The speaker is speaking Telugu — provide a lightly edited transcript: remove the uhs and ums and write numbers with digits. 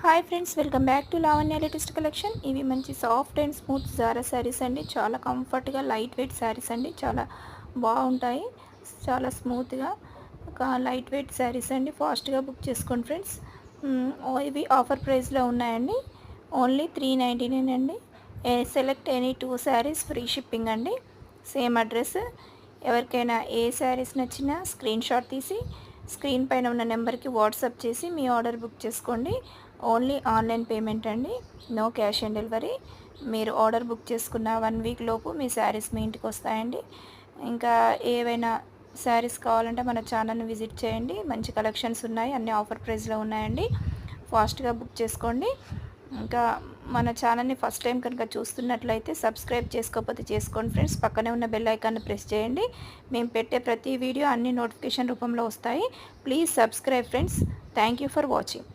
Hi friends, welcome back to Lavanya latest collection. ఇవి మంచి soft and smooth Zara saris అండి. చాలా కంఫర్ట్గా లైట్ వెయిట్ శారీస్ అండి. చాలా బాగుంటాయి. చాలా స్మూత్గా ఒక లైట్ వెయిట్ శారీస్ అండి. ఫాస్ట్గా బుక్ చేసుకోండి ఫ్రెండ్స్. ఇవి ఆఫర్ ప్రైస్లో ఉన్నాయండి. ఓన్లీ 399 అండి. Select any 2 sarees free shipping అండి. Same address. ఎవరికైనా ఏ శారీస్ నచ్చినా స్క్రీన్ షాట్ తీసి స్క్రీన్ పైన ఉన్న నెంబర్కి వాట్సాప్ చేసి మీ ఆర్డర్ బుక్ చేసుకోండి. ఓన్లీ ఆన్లైన్ పేమెంట్ అండి. No cash on delivery. మీరు ఆర్డర్ బుక్ చేసుకున్న 1 వీక్ లోపు మీ శారీస్ మీ ఇంటికి వస్తాయండి. ఇంకా ఏవైనా శారీస్ కావాలంటే మన ఛానల్ని విజిట్ చేయండి. మంచి కలెక్షన్స్ ఉన్నాయి, అన్ని ఆఫర్ ప్రైస్లో ఉన్నాయండి. ఫాస్ట్గా బుక్ చేసుకోండి. ఇంకా మన ఛానల్ని ఫస్ట్ టైం కనుక చూస్తున్నట్లయితే సబ్స్క్రైబ్ చేసుకోకపోతే చేసుకోండి ఫ్రెండ్స్. పక్కనే ఉన్న బెల్ ఐకాన్ని ప్రెస్ చేయండి. మేము పెట్టే ప్రతి వీడియో అన్ని నోటిఫికేషన్ రూపంలో వస్తాయి. Please subscribe friends. Thank you for watching.